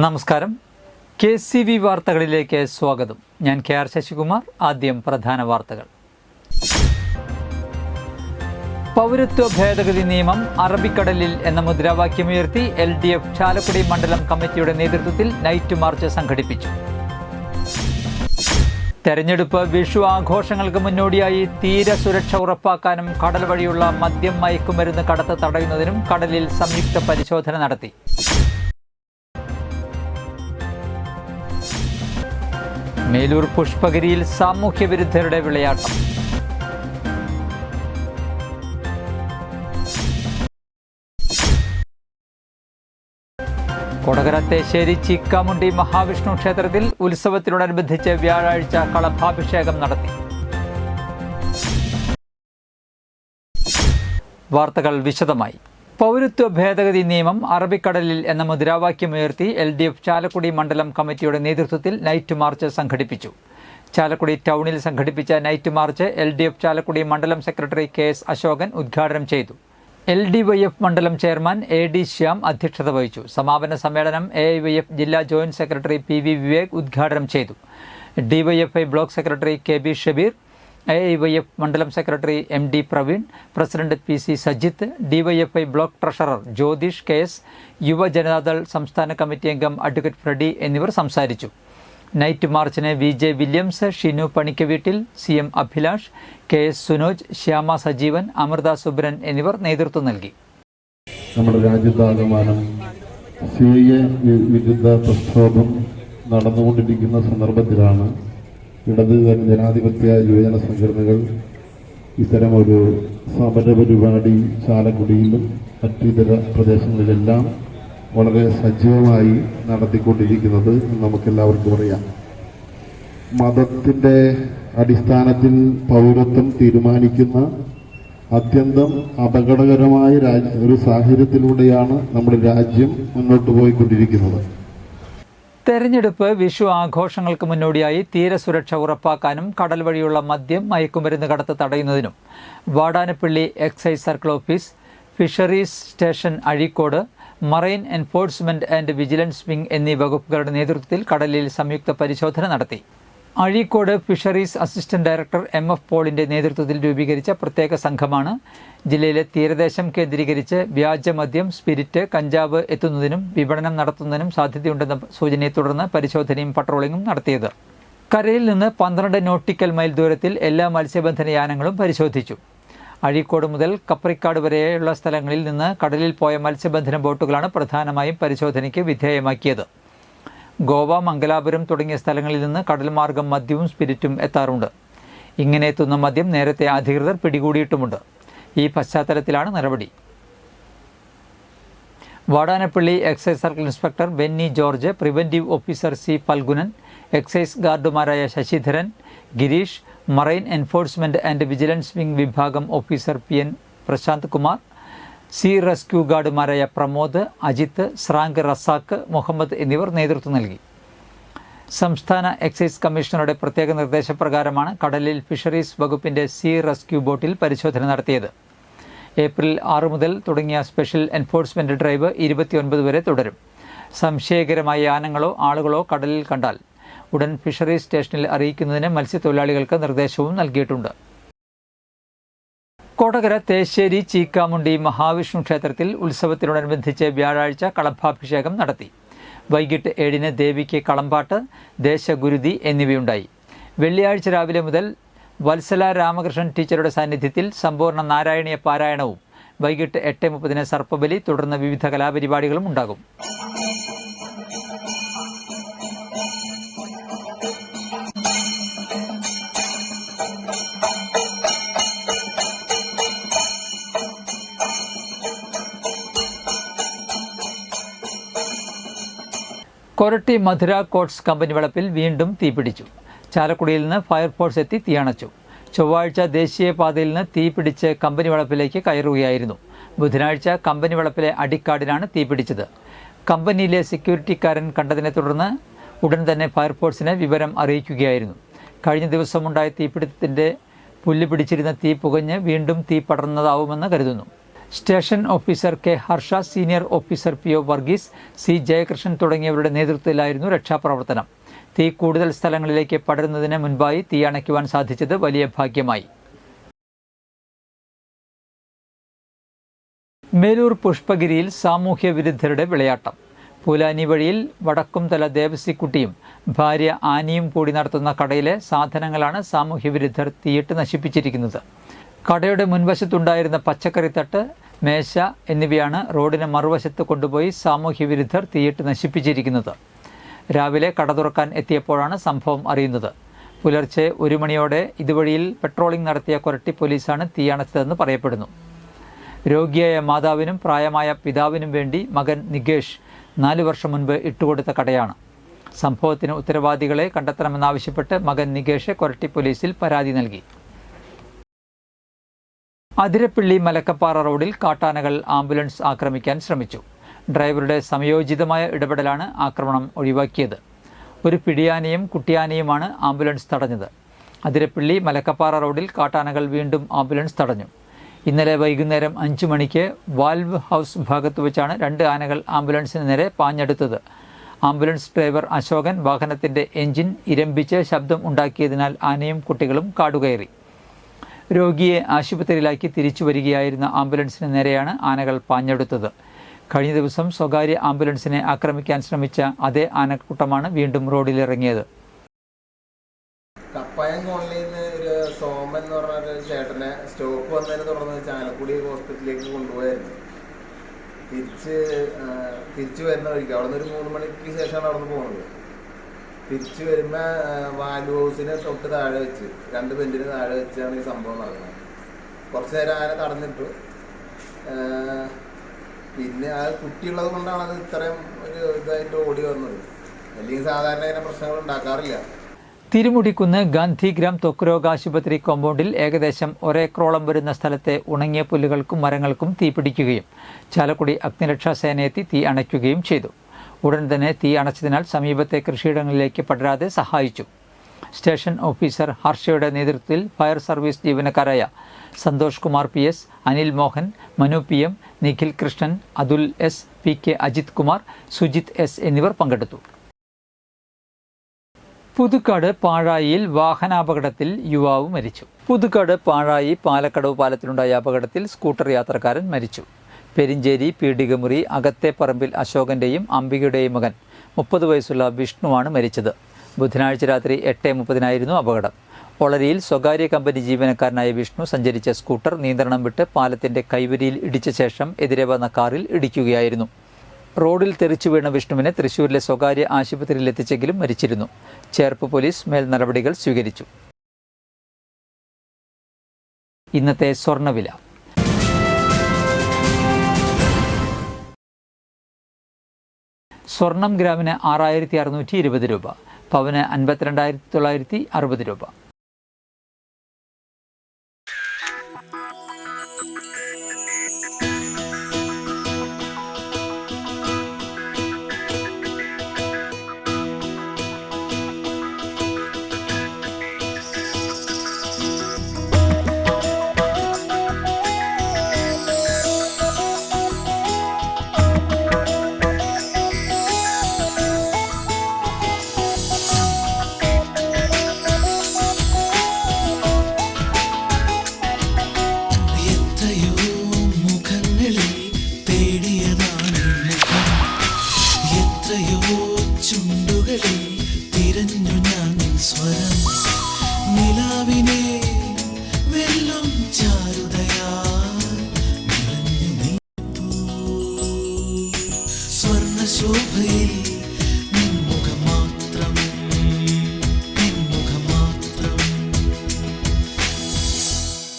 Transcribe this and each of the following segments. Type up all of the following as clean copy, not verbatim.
നമസ്കാരം. KCV വാർത്തകളിലേക്ക് സ്വാഗതം. ഞാൻ KR ശശികുമാർ. ആദ്യം പ്രധാന വാർത്തകൾ. പൗരത്വ ഭേദഗതി നിയമം അറബിക്കടലിൽ എന്ന മുദ്രാവാക്യമുയർത്തി LDF ചാലക്കുടി മണ്ഡലം കമ്മിറ്റിയുടെ നേതൃത്വത്തിൽ നൈറ്റ് മാർച്ച് സംഘടിപ്പിച്ചു. തെരഞ്ഞെടുപ്പ് വിഷു ആഘോഷങ്ങൾക്ക് മുന്നോടിയായി തീരസുരക്ഷ ഉറപ്പാക്കാനും കടൽ വഴിയുള്ള മദ്യം മയക്കുമരുന്ന് കടത്ത് തടയുന്നതിനും കടലിൽ സംയുക്ത പരിശോധന നടത്തി. മേലൂർ പുഷ്പഗിരിയിൽ സാമൂഹ്യവിരുദ്ധരുടെ വിളയാട്ടം. കൊടകര തേശ്ശേരി ചീക്കാമുണ്ടി മഹാവിഷ്ണു ക്ഷേത്രത്തിൽ ഉത്സവത്തിനോടനുബന്ധിച്ച് വ്യാഴാഴ്ച കളഭാഭിഷേകം നടത്തി. വാർത്തകൾ വിശദമായി. പൗരത്വ ഭേദഗതി നിയമം അറബിക്കടലിൽ എന്ന മുദ്രാവാക്യമുയർത്തി LDF ചാലക്കുടി മണ്ഡലം കമ്മിറ്റിയുടെ നേതൃത്വത്തിൽ നൈറ്റ് മാർച്ച് സംഘടിപ്പിച്ചു. ചാലക്കുടി ടൗണിൽ സംഘടിപ്പിച്ച നൈറ്റ് മാർച്ച് LDF ചാലക്കുടി മണ്ഡലം സെക്രട്ടറി KS അശോകൻ ഉദ്ഘാടനം ചെയ്തു. LDYF മണ്ഡലം ചെയർമാൻ AD ശ്യാം അധ്യക്ഷത വഹിച്ചു. സമാപന സമ്മേളനം AIYF ജില്ലാ ജോയിന്റ് സെക്രട്ടറി PV വിവേക് ഉദ്ഘാടനം ചെയ്തു. DYFI block secretary KB Shabeer, AIYF മണ്ഡലം secretary MD Praveen, president PC Sajith, DYFI block treasurer Jyothish KS, Yuva Janata Dal സംസ്ഥാന കമ്മിറ്റി അംഗം അഡ്വക്കേറ്റ് ഫ്രെഡി എന്നിവർ സംസാരിച്ചു. നൈറ്റ് മാർച്ചിന് VJ Williams, Shinu Panikkaveettil, CM Abhilash, KS Sunoj, Shyama Sajeevan, Amritha Subran എന്നിവർ നേതൃത്വം നൽകി. നമ്മുടെ രാജ്യത്താകമാനം CA വിരുദ്ധ പ്രക്ഷോഭം നടന്നുകൊണ്ടിരിക്കുന്ന സന്ദർഭത്തിലാണ് ഇടത് ജനാധിപത്യ യുവജന സംഘടനകൾ ഇത്തരമൊരു സമര പരിപാടി ചാലക്കുടിയിലും മറ്റിതര പ്രദേശങ്ങളിലെല്ലാം വളരെ സജീവമായി നടത്തിക്കൊണ്ടിരിക്കുന്നത് നമുക്കെല്ലാവർക്കും അറിയാം. മതത്തിൻ്റെ അടിസ്ഥാനത്തിൽ പൗരത്വം തീരുമാനിക്കുന്ന അത്യന്തം അപകടകരമായ ഒരു സാഹചര്യത്തിലൂടെയാണ് നമ്മുടെ രാജ്യം മുന്നോട്ട് പോയിക്കൊണ്ടിരിക്കുന്നത്. തെരഞ്ഞെടുപ്പ് വിഷു ആഘോഷങ്ങൾക്ക് മുന്നോടിയായി തീരസുരക്ഷ ഉറപ്പാക്കാനും കടൽ വഴിയുള്ള മദ്യം മയക്കുമരുന്ന് കടത്ത് തടയുന്നതിനും Vadanappally excise circle office, fisheries station Azhikode, marine enforcement and vigilance wing എന്നീ വകുപ്പുകളുടെ നേതൃത്വത്തിൽ കടലിൽ സംയുക്ത പരിശോധന നടത്തി. Azhikode fisheries assistant director MF പോളിന്റെ നേതൃത്വത്തിൽ രൂപീകരിച്ച പ്രത്യേക സംഘമാണ് ജില്ലയിലെ തീരദേശം കേന്ദ്രീകരിച്ച് വ്യാജമദ്യം, സ്പിരിറ്റ്, കഞ്ചാവ് എത്തുന്നതിനും വിപണനം നടത്തുന്നതിനും സാധ്യതയുണ്ടെന്ന സൂചനയെ തുടർന്ന് പരിശോധനയും പട്രോളിംഗും നടത്തിയത്. കരയിൽ നിന്ന് 12 നോട്ടിക്കൽ മൈൽ ദൂരത്തിൽ എല്ലാ മത്സ്യബന്ധന യാനങ്ങളും പരിശോധിച്ചു. അഴീക്കോട് മുതൽ കപ്രിക്കാട് വരെയുള്ള സ്ഥലങ്ങളിൽ നിന്ന് കടലിൽ പോയ മത്സ്യബന്ധന ബോട്ടുകളാണ് പ്രധാനമായും പരിശോധനയ്ക്ക് വിധേയമാക്കിയത്. ഗോവ, മംഗലാപുരം തുടങ്ങിയ സ്ഥലങ്ങളിൽ നിന്ന് കടൽ മാർഗം മദ്യവും സ്പിരിറ്റും എത്താറുണ്ട്. ഇങ്ങനെ എത്തുന്ന മദ്യം നേരത്തെ അധികൃതർ പിടികൂടിയിട്ടുമുണ്ട്. ഈ പശ്ചാത്തലത്തിലാണ് നടപടി. Vatanappally excise circle inspector Benny George, preventive officer C Palgunan, excise ഗാർഡുമാരായ Sasidharan, Gireesh, marine enforcement and vigilance wing വിഭാഗം officer PN Prasanth Kumar, sea rescue ഗാർഡുമാരായ പ്രമോദ്, അജിത്ത്, സ്രാങ്ക്, റസാഖ്, മുഹമ്മദ് എന്നിവർ നേതൃത്വം നൽകി. സംസ്ഥാന എക്സൈസ് കമ്മീഷണറുടെ പ്രത്യേക നിർദ്ദേശപ്രകാരമാണ് കടലിൽ ഫിഷറീസ് വകുപ്പിന്റെ സീ റെസ്ക്യൂ ബോട്ടിൽ പരിശോധന നടത്തിയത്. ഏപ്രിൽ 6 മുതൽ തുടങ്ങിയ സ്പെഷ്യൽ എൻഫോഴ്സ്മെന്റ് ഡ്രൈവ് 29 വരെ തുടരും. സംശയകരമായ യാനങ്ങളോ ആളുകളോ കടലിൽ കണ്ടാൽ ഉടൻ ഫിഷറീസ് സ്റ്റേഷനിൽ അറിയിക്കുന്നതിന് മത്സ്യത്തൊഴിലാളികൾക്ക് നിർദ്ദേശവും നൽകിയിട്ടുണ്ട്. കൊടകര തേശ്ശേരി ചീക്കാമുണ്ടി മഹാവിഷ്ണു ക്ഷേത്രത്തിൽ ഉത്സവത്തിനോടനുബന്ധിച്ച് വ്യാഴാഴ്ച കളഭാഭിഷേകം നടത്തി. വൈകിട്ട് 7-ന് ദേവിക്ക് കളമ്പാട്ട്, ദേശഗുരുതി എന്നിവയുണ്ടായി. വെള്ളിയാഴ്ച രാവിലെ മുതൽ വത്സല രാമകൃഷ്ണൻ ടീച്ചറുടെ സാന്നിധ്യത്തിൽ സമ്പൂർണ്ണ നാരായണീയ പാരായണവും വൈകിട്ട് 8:30-ന് സർപ്പബലി, തുടർന്ന് വിവിധ കലാപരിപാടികളും ഉണ്ടാകും. കൊരട്ടി മധുര കോട്ട്സ് കമ്പനി വളപ്പിൽ വീണ്ടും തീപിടിച്ചു. ചാലക്കുടിയിൽ നിന്ന് ഫയർഫോഴ്സ് എത്തി തീയണച്ചു. ചൊവ്വാഴ്ച ദേശീയപാതയിൽ നിന്ന് തീപിടിച്ച് കമ്പനി വളപ്പിലേക്ക് കയറുകയായിരുന്നു. ബുധനാഴ്ച കമ്പനി വളപ്പിലെ അടിക്കാടിനാണ് തീപിടിച്ചത്. കമ്പനിയിലെ സെക്യൂരിറ്റിക്കാരൻ കണ്ടതിനെ തുടർന്ന് ഉടൻ തന്നെ ഫയർഫോഴ്സിനെ വിവരം അറിയിക്കുകയായിരുന്നു. കഴിഞ്ഞ ദിവസമുണ്ടായ തീപിടുത്തത്തിൻ്റെ പുല്ല് പിടിച്ചിരുന്ന തീ പുകഞ്ഞ് വീണ്ടും തീ പടർന്നതാവുമെന്ന് കരുതുന്നു. Station officer K Harsha, senior officer PO Varghese, C Jayakrishnan തുടങ്ങിയവരുടെ നേതൃത്വത്തിലായിരുന്നു രക്ഷാപ്രവർത്തനം. തീ കൂടുതൽ സ്ഥലങ്ങളിലേക്ക് പടരുന്നതിന് മുൻപായി തീ അണയ്ക്കുവാൻ സാധിച്ചത് വലിയ ഭാഗ്യമായി. മേലൂർ പുഷ്പഗിരിയിൽ സാമൂഹ്യ വിരുദ്ധരുടെ വിളയാട്ടം. പൂലാനി വഴിയിൽ വടക്കുംതല ദേവസിക്കുട്ടിയും ഭാര്യ ആനിയും കൂടി നടത്തുന്ന കടയിലെ സാധനങ്ങളാണ് സാമൂഹ്യ വിരുദ്ധർ തീയിട്ട് നശിപ്പിച്ചിരിക്കുന്നത്. കടയുടെ മുൻവശത്തുണ്ടായിരുന്ന പച്ചക്കറിത്തട്ട്, മേശ എന്നിവയാണ് റോഡിന് മറുവശത്ത് കൊണ്ടുപോയി സാമൂഹ്യ വിരുദ്ധർ തീയിട്ട് നശിപ്പിച്ചിരിക്കുന്നത്. രാവിലെ കട തുറക്കാൻ എത്തിയപ്പോഴാണ് സംഭവം അറിയുന്നത്. പുലർച്ചെ 1 മണിയോടെ ഇതുവഴിയിൽ പെട്രോളിംഗ് നടത്തിയ കൊരട്ടി പോലീസാണ് തീയണച്ചതെന്ന് പറയപ്പെടുന്നു. രോഗിയായ മാതാവിനും പ്രായമായ പിതാവിനും വേണ്ടി മകൻ നികേഷ് 4 വർഷം മുൻപ് ഇട്ടുകൊടുത്ത കടയാണ്. സംഭവത്തിന് ഉത്തരവാദികളെ കണ്ടെത്തണമെന്നാവശ്യപ്പെട്ട് മകൻ നികേഷ് കൊരട്ടി പോലീസിൽ പരാതി നൽകി. അതിരപ്പിള്ളി മലക്കപ്പാറ റോഡിൽ കാട്ടാനകൾ ആംബുലൻസ് ആക്രമിക്കാൻ ശ്രമിച്ചു. ഡ്രൈവറുടെ സമയോചിതമായ ഇടപെടലാണ് ആക്രമണം ഒഴിവാക്കിയത്. ഒരു പിടിയാനയും കുട്ടിയാനയുമാണ് ആംബുലൻസ് തടഞ്ഞത്. അതിരപ്പിള്ളി മലക്കപ്പാറ റോഡിൽ കാട്ടാനകൾ വീണ്ടും ആംബുലൻസ് തടഞ്ഞു. ഇന്നലെ വൈകുന്നേരം 5 മണിക്ക് വാൽവ് ഹൗസ് ഭാഗത്ത് വെച്ചാണ് 2 ആനകൾ ആംബുലൻസിന് നേരെ പാഞ്ഞെടുത്തത്. ആംബുലൻസ് ഡ്രൈവർ അശോകൻ വാഹനത്തിന്റെ എഞ്ചിൻ ഇരമ്പിച്ച് ശബ്ദം ഉണ്ടാക്കിയതിനാൽ ആനയും കുട്ടികളും കാടുകയറി. രോഗിയെ ആശുപത്രിയിലാക്കി തിരിച്ചു വരികയായിരുന്ന ആംബുലൻസിന് നേരെയാണ് ആനകൾ പാഞ്ഞെടുത്തത്. കഴിഞ്ഞ ദിവസം സ്വകാര്യ ആംബുലൻസിനെ ആക്രമിക്കാൻ ശ്രമിച്ച അതേ ആനക്കൂട്ടമാണ് വീണ്ടും റോഡിലിറങ്ങിയത്. കപ്പായം കോളനിയിൽ നിന്ന് ഒരു സോമൻ എന്ന് പറഞ്ഞ ഒരു ചേട്ടനെ സ്റ്റോപ്പ് വന്നതിനെ തുടർന്ന് ചാലക്കുടി ഹോസ്പിറ്റലിലേക്ക് കൊണ്ടുപോയായിരുന്നു. തിരിച്ചു വരുന്ന വഴിക്ക് അവിടെ നിന്ന് ഒരു 3 മണിക്ക് ശേഷമാണ് അവിടെ നിന്ന് പോകുന്നത്. തിരിച്ചു വരുമ്പോൾ വാൽവ് ഹൗസിന് തൊട്ട് താഴെ വെച്ച് 2 ബെഞ്ചിന് താഴെ വെച്ചാണ് ഈ സംഭവം നടക്കുന്നത്. കുറച്ച് നേരം ആന തടഞ്ഞിട്ടു. പിന്നെ ആ കുട്ടിയുള്ളത് കൊണ്ടാണ് അത് ഇത്രയും ഒരു ഇതായിട്ട് ഓടി വന്നത്. അല്ലെങ്കിൽ സാധാരണ ഇങ്ങനെ പ്രശ്നങ്ങൾ ഉണ്ടാക്കാറില്ല. തിരുമുടിക്കുന്ന് ഗാന്ധിഗ്രാം ത്വക്ക് രോഗാശുപത്രി കോമ്പൗണ്ടിൽ ഏകദേശം 1 ഏക്കറോളം വരുന്ന സ്ഥലത്തെ ഉണങ്ങിയ പുല്ലുകൾക്കും മരങ്ങൾക്കും തീപിടിക്കുകയും ചാലക്കുടി അഗ്നിരക്ഷാ സേനയെത്തി തീ അണയ്ക്കുകയും ചെയ്തു. ഉടൻ തന്നെ തീ അണച്ചതിനാൽ സമീപത്തെ കൃഷിയിടങ്ങളിലേക്ക് പടരാതെ സഹായിച്ചു. സ്റ്റേഷൻ ഓഫീസർ ഹർഷയുടെ നേതൃത്വത്തിൽ ഫയർ സർവീസ് ജീവനക്കാരായ Santhosh Kumar PS, Anil Mohan, Manu PM, Nikhil Krishnan, Athul S, PK Ajith Kumar, Sujith S എന്നിവർ പങ്കെടുത്തു. പുതുക്കാട് പാഴായിയിൽ വാഹനാപകടത്തിൽ യുവാവ് മരിച്ചു. പുതുക്കാട് പാഴായി പാലക്കടവ് പാലത്തിലുണ്ടായ അപകടത്തിൽ സ്കൂട്ടർ യാത്രക്കാരൻ മരിച്ചു. പെരിഞ്ചേരി പീടികമുറി അകത്തെ പറമ്പിൽ അശോകന്റെയും അംബികയുടെയും മകൻ 30 വയസ്സുള്ള വിഷ്ണുവാണ് മരിച്ചത്. ബുധനാഴ്ച രാത്രി 8:30 അപകടം. ഒളരിയിൽ സ്വകാര്യ കമ്പനി ജീവനക്കാരനായ വിഷ്ണു സഞ്ചരിച്ച സ്കൂട്ടർ നിയന്ത്രണം വിട്ട് പാലത്തിന്റെ കൈവരിയിൽ ഇടിച്ച ശേഷം എതിരെ വന്ന കാറിൽ ഇടിക്കുകയായിരുന്നു. റോഡിൽ തെറിച്ചു വീണ വിഷ്ണുവിനെ തൃശൂരിലെ സ്വകാര്യ ആശുപത്രിയിൽ എത്തിച്ചെങ്കിലും മരിച്ചിരുന്നു. ചേർപ്പ് പോലീസ് മേൽ നടപടികൾ സ്വീകരിച്ചു. ഇന്നത്തെ സ്വർണ്ണവില. സ്വർണം ഗ്രാമിന് 6620 രൂപ, പവന് 52,960 രൂപ.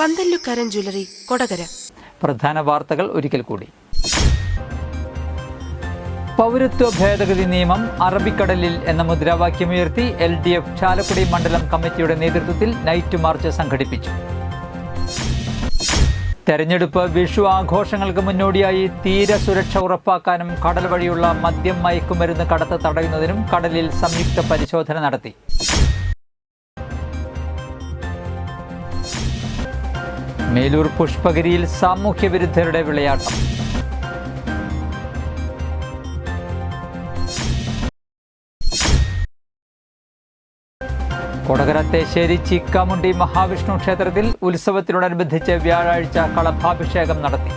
പന്തല്ലുക്കാരൻ ജ്വല്ലറി, കൊടകര. പ്രധാന വാർത്തകൾ ഒരിക്കൽ കൂടി. പൗരത്വ ഭേദഗതി നിയമം അറബിക്കടലിൽ എന്ന മുദ്രാവാക്യമുയർത്തി LDF ചാലക്കുടി മണ്ഡലം കമ്മിറ്റിയുടെ നേതൃത്വത്തിൽ നൈറ്റ് മാർച്ച് സംഘടിപ്പിച്ചു. തെരഞ്ഞെടുപ്പ് വിഷു ആഘോഷങ്ങൾക്ക് മുന്നോടിയായി തീരസുരക്ഷ ഉറപ്പാക്കാനും കടൽ വഴിയുള്ള മദ്യം മയക്കുമരുന്ന് കടത്ത് തടയുന്നതിനും കടലിൽ സംയുക്ത പരിശോധന നടത്തി. മേലൂർ പുഷ്പഗിരിയിൽ സാമൂഹ്യ വിരുദ്ധരുടെ വിളയാട്ടം. കൊടകര തേശ്ശേരി ചീക്കാമുണ്ടി മഹാവിഷ്ണു ക്ഷേത്രത്തിൽ ഉത്സവത്തിനോടനുബന്ധിച്ച് വ്യാഴാഴ്ച കളഭാഭിഷേകം നടത്തി.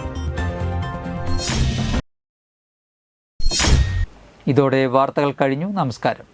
ഇതോടെ വാർത്തകൾ കഴിഞ്ഞു. നമസ്കാരം.